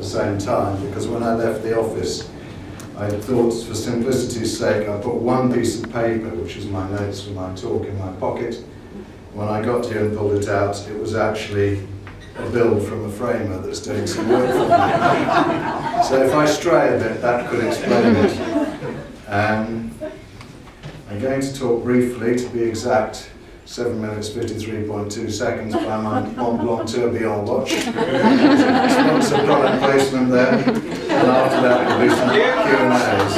the same time, because when I left the office, I thought, for simplicity's sake, I put one piece of paper, which was my notes for my talk, in my pocket. When I got here and pulled it out, it was actually a bill from a framer that's doing some work for me. So if I stray a bit, that could explain it. I'm going to talk briefly, to be exact, 7 minutes 53.2 seconds by my Mont Blanc Tourbillon watch. Sponsor product placement there, and after that we'll do some Q&As.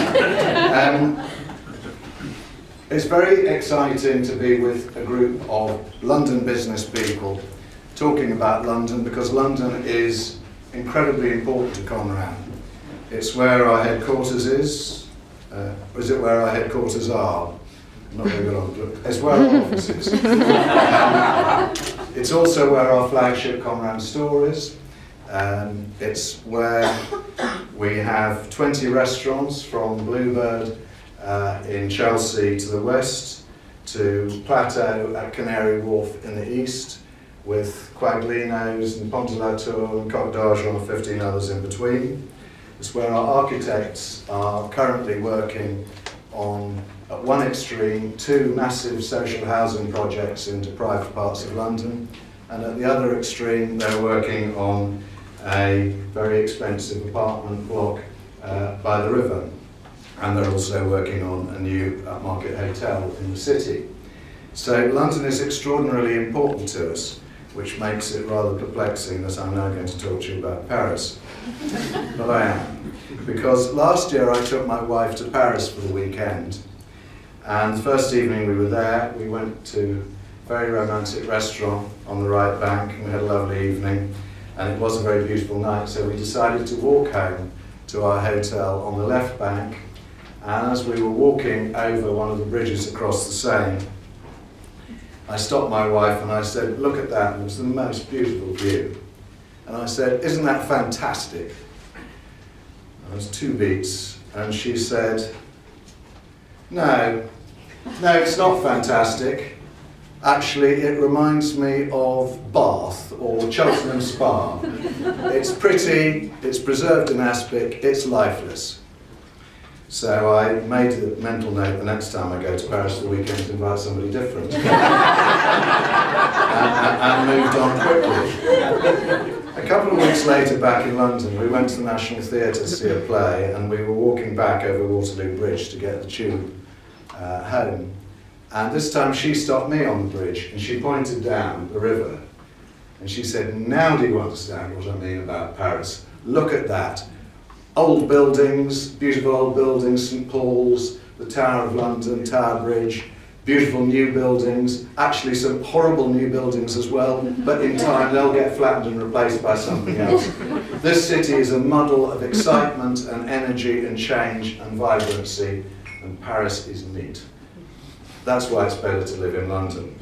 It's very exciting to be with a group of London business people talking about London, because London is incredibly important to Conran. It's where our headquarters is, or is it where our headquarters are? Not very good on the look. It's where our office is. It's also where our flagship Conran store is. It's where we have 20 restaurants, from Bluebird in Chelsea to the west, to Plateau at Canary Wharf in the east, with Quaglino's and Pont de la Tour and Coq d'Argent and 15 others in between. It's where our architects are currently working on, at one extreme, 2 massive social housing projects in deprived parts of London, and at the other extreme they're working on a very expensive apartment block by the river, and they're also working on a new upmarket hotel in the city. So London is extraordinarily important to us, which makes it rather perplexing that I'm now going to talk to you about Paris. But I am, because last year I took my wife to Paris for the weekend, and the first evening we were there, we went to a very romantic restaurant on the right bank, and we had a lovely evening, and it was a very beautiful night, so we decided to walk home to our hotel on the left bank. And as we were walking over one of the bridges across the Seine, I stopped my wife and I said, "Look at that," and it was the most beautiful view. And I said, "Isn't that fantastic?" And it was 2 beats, and she said, no, it's not fantastic. Actually, it reminds me of Bath or Cheltenham Spa. It's pretty, it's preserved in aspic, it's lifeless." So I made a mental note the next time I go to Paris for the weekend to invite somebody different. and moved on quickly. A couple of weeks later, back in London, we went to the National Theatre to see a play, and we were walking back over Waterloo Bridge to get the tube home. And this time she stopped me on the bridge, and she pointed down the river, and she said, "Now do you understand what I mean about Paris? Look at that. Old buildings, beautiful old buildings, St Paul's, the Tower of London, Tower Bridge, beautiful new buildings, actually some horrible new buildings as well, but in time they'll get flattened and replaced by something else. This city is a muddle of excitement and energy and change and vibrancy, and Paris is neat. That's why it's better to live in London."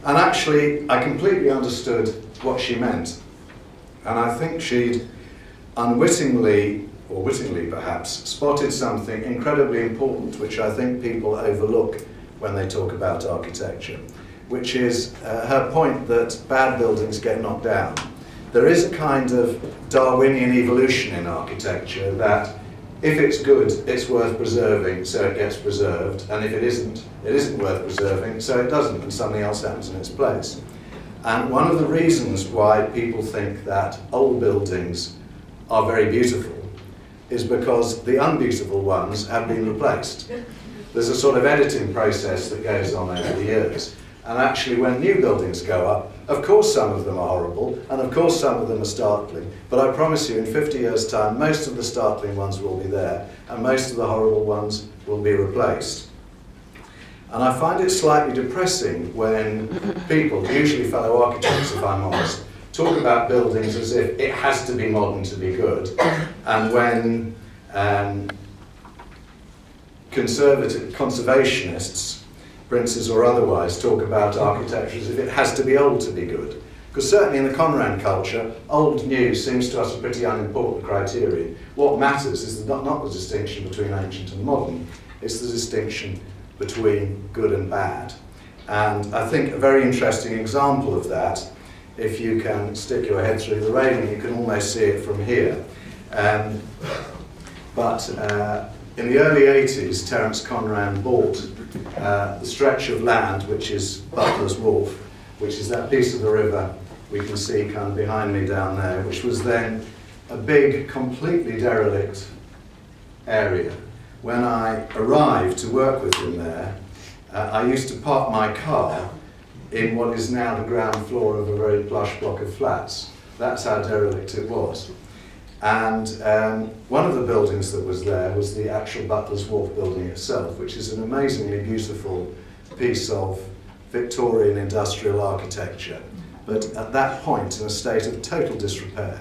And actually, I completely understood what she meant. And I think she'd unwittingly, or wittingly perhaps, spotted something incredibly important which I think people overlook when they talk about architecture, which is her point that bad buildings get knocked down. There is a kind of Darwinian evolution in architecture that if it's good, it's worth preserving, so it gets preserved, and if it isn't worth preserving, so it doesn't, and something else happens in its place. And one of the reasons why people think that old buildings are very beautiful is because the unbeautiful ones have been replaced. There's a sort of editing process that goes on over the years. And actually, when new buildings go up, of course some of them are horrible, and of course some of them are startling, but I promise you in 50 years' time, most of the startling ones will be there, and most of the horrible ones will be replaced. And I find it slightly depressing when people, usually fellow architects if I'm honest, talk about buildings as if it has to be modern to be good, and when conservationists, princes or otherwise, talk about architecture as if it has to be old to be good. Because certainly in the Conran culture, old new seems to us a pretty unimportant criterion. What matters is not the distinction between ancient and modern, it's the distinction between good and bad. And I think a very interesting example of that, if you can stick your head through the railing, you can almost see it from here, But in the early 80s, Terence Conran bought the stretch of land, which is Butler's Wharf, which is that piece of the river we can see kind of behind me down there, which was then a big, completely derelict area. When I arrived to work with him there, I used to park my car in what is now the ground floor of a very plush block of flats. That's how derelict it was. And one of the buildings that was there was the actual Butler's Wharf building itself, which is an amazingly beautiful piece of Victorian industrial architecture, but at that point in a state of total disrepair.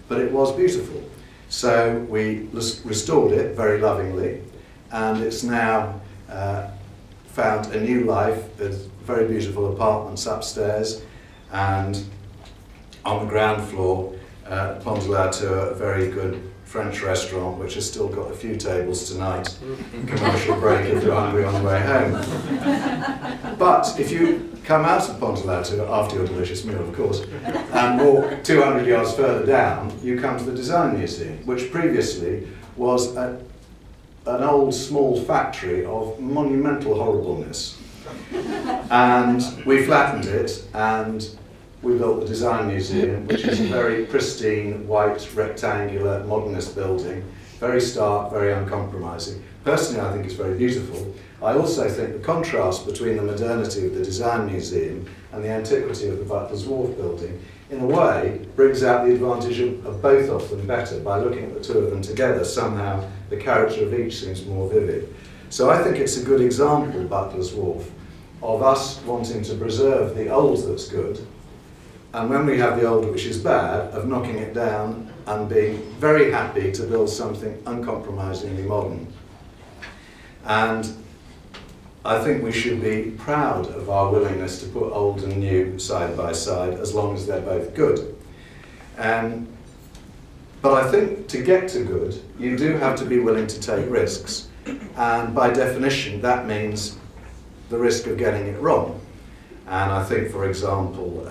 But it was beautiful. So we restored it very lovingly, and it's now found a new life with very beautiful apartments upstairs, and on the ground floor, Pont de la Tour, a very good French restaurant which has still got a few tables tonight. Commercial break if you're hungry on the way home. But if you come out of Pont de la Tour, after your delicious meal of course, and walk 200 yards further down, you come to the Design Museum, which previously was an old small factory of monumental horribleness. And we flattened it, and we built the Design Museum, which is a very pristine, white, rectangular, modernist building, very stark, very uncompromising. Personally, I think it's very beautiful. I also think the contrast between the modernity of the Design Museum and the antiquity of the Butler's Wharf building, in a way, brings out the advantage of both of them better. By looking at the two of them together, somehow the character of each seems more vivid. So I think it's a good example, Butler's Wharf, of us wanting to preserve the old that's good, and when we have the old which is bad, of knocking it down and being very happy to build something uncompromisingly modern. And I think we should be proud of our willingness to put old and new side by side, as long as they're both good. But I think to get to good, you do have to be willing to take risks. And by definition, that means the risk of getting it wrong. And I think, for example,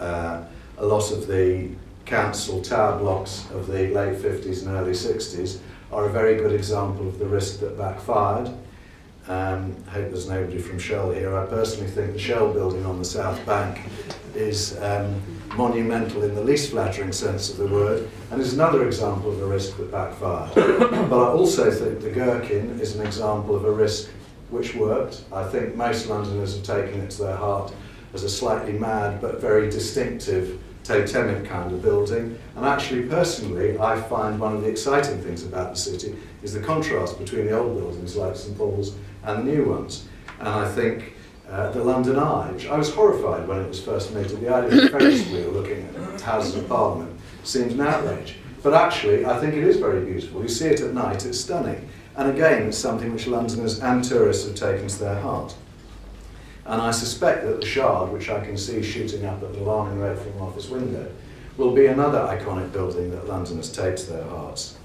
a lot of the council tower blocks of the late 50s and early 60s are a very good example of the risk that backfired. I hope there's nobody from Shell here. I personally think the Shell building on the South Bank is monumental in the least flattering sense of the word, and is another example of a risk that backfired. But I also think the Gherkin is an example of a risk which worked. I think most Londoners have taken it to their heart as a slightly mad but very distinctive totemic kind of building. And actually, personally, I find one of the exciting things about the city is the contrast between the old buildings like St Paul's and the new ones. And I think the London Eye, which I was horrified when it was first made, the idea of a Ferris wheel looking at Houses of Parliament seems an outrage. But actually, I think it is very beautiful. You see it at night, it's stunning. And again, it's something which Londoners and tourists have taken to their heart. And I suspect that the Shard, which I can see shooting up at the Alarming Red from office window, will be another iconic building that Londoners take to their hearts.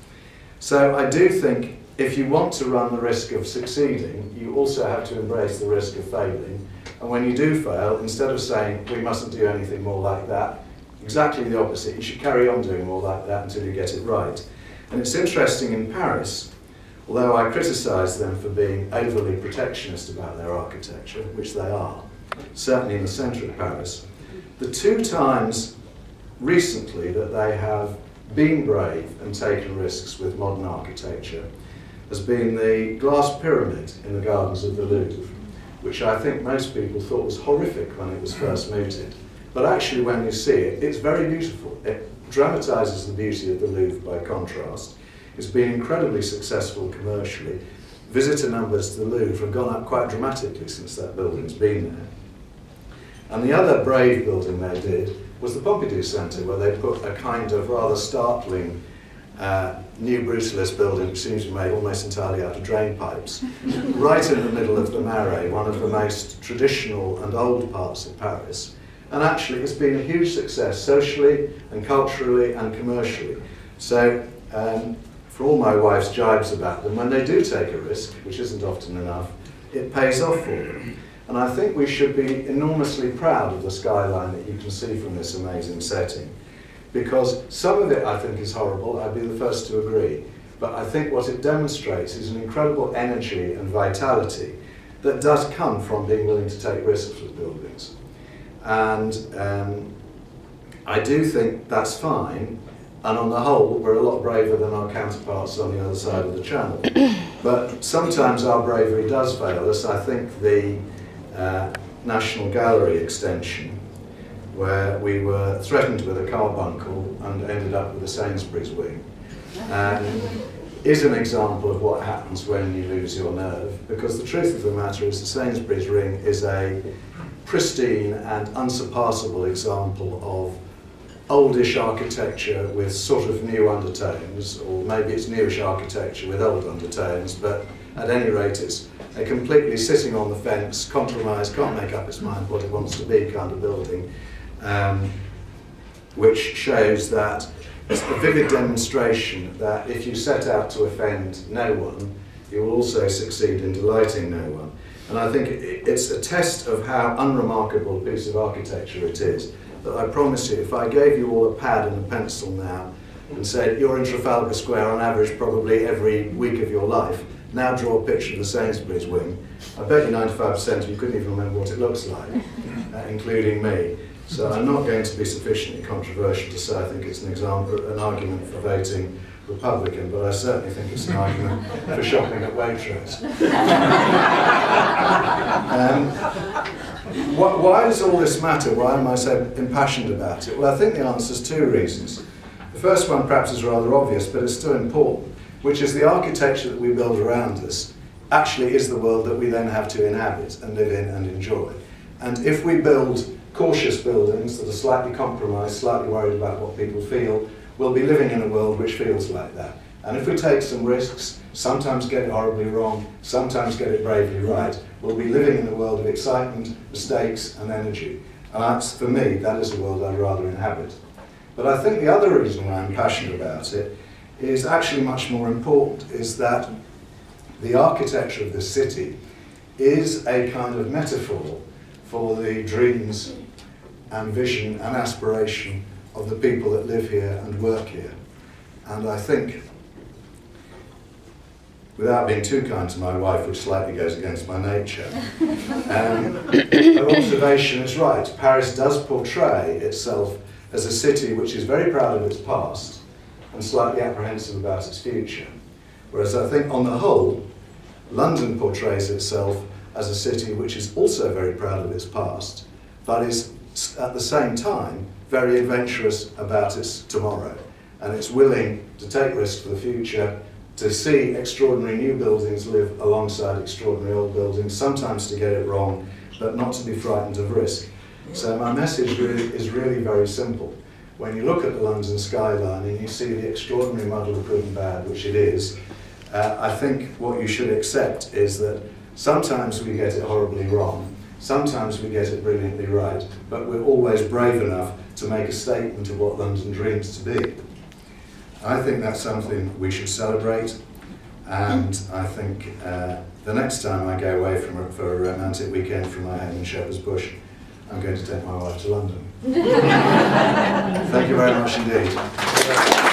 So I do think if you want to run the risk of succeeding, you also have to embrace the risk of failing. And when you do fail, instead of saying, we mustn't do anything more like that, exactly the opposite. You should carry on doing more like that until you get it right. And it's interesting in Paris, although I criticise them for being overly protectionist about their architecture, which they are, certainly in the centre of Paris, the two times recently that they have been brave and taken risks with modern architecture has been the glass pyramid in the gardens of the Louvre, which I think most people thought was horrific when it was first mooted. But actually, when you see it, it's very beautiful. It dramatises the beauty of the Louvre by contrast. It's been incredibly successful commercially. Visitor numbers to the Louvre have gone up quite dramatically since that building's been there. And the other brave building they did was the Pompidou Centre, where they put a kind of rather startling new brutalist building, which seems to be made almost entirely out of drain pipes, right in the middle of the Marais, one of the most traditional and old parts of Paris. And actually, it's been a huge success socially and culturally and commercially. So, for all my wife's jibes about them, when they do take a risk, which isn't often enough, it pays off for them. And I think we should be enormously proud of the skyline that you can see from this amazing setting, because some of it I think is horrible, I'd be the first to agree, but I think what it demonstrates is an incredible energy and vitality that does come from being willing to take risks with buildings. And I do think that's fine, and on the whole we're a lot braver than our counterparts on the other side of the channel. But sometimes our bravery does fail us. I think the National Gallery extension, where we were threatened with a carbuncle and ended up with a Sainsbury's wing, is an example of what happens when you lose your nerve, because the truth of the matter is the Sainsbury's ring is a pristine and unsurpassable example of oldish architecture with sort of new undertones, or maybe it's newish architecture with old undertones, but at any rate it's a completely sitting on the fence, compromised, can't make up its mind what it wants to be kind of building, which shows that it's a vivid demonstration that if you set out to offend no one, you will also succeed in delighting no one. And I think it's a test of how unremarkable a piece of architecture it is, that I promise you, if I gave you all a pad and a pencil now and said, you're in Trafalgar Square on average probably every week of your life, now draw a picture of the Sainsbury's wing, I bet you 95% of you couldn't even remember what it looks like, including me. So I'm not going to be sufficiently controversial to say I think it's an example, an argument for voting Republican, but I certainly think it's an argument for shopping at Waitrose. Why does all this matter? Why am I so impassioned about it? Well, I think the answer is two reasons. The first one perhaps is rather obvious, but it's still important, which is the architecture that we build around us actually is the world that we then have to inhabit and live in and enjoy. And if we build cautious buildings that are slightly compromised, slightly worried about what people feel, we'll be living in a world which feels like that. And if we take some risks, sometimes get it horribly wrong, sometimes get it bravely right, we'll be living in a world of excitement, mistakes and energy. And that's, for me, that is a world I'd rather inhabit. But I think the other reason why I'm passionate about it is actually much more important, is that the architecture of this city is a kind of metaphor for the dreams and vision and aspiration of the people that live here and work here. And I think, without being too kind to my wife, which slightly goes against my nature, her observation is right. Paris does portray itself as a city which is very proud of its past and slightly apprehensive about its future. Whereas I think, on the whole, London portrays itself as a city which is also very proud of its past, but is at the same time very adventurous about its tomorrow. And it's willing to take risks for the future, to see extraordinary new buildings live alongside extraordinary old buildings, sometimes to get it wrong, but not to be frightened of risk. So my message is really very simple. When you look at the London skyline and you see the extraordinary muddle of good and bad, which it is, I think what you should accept is that sometimes we get it horribly wrong, sometimes we get it brilliantly right, but we're always brave enough to make a statement of what London dreams to be. I think that's something we should celebrate, and I think the next time I go away for a romantic weekend from my home in Shepherd's Bush, I'm going to take my wife to London. Thank you very much indeed.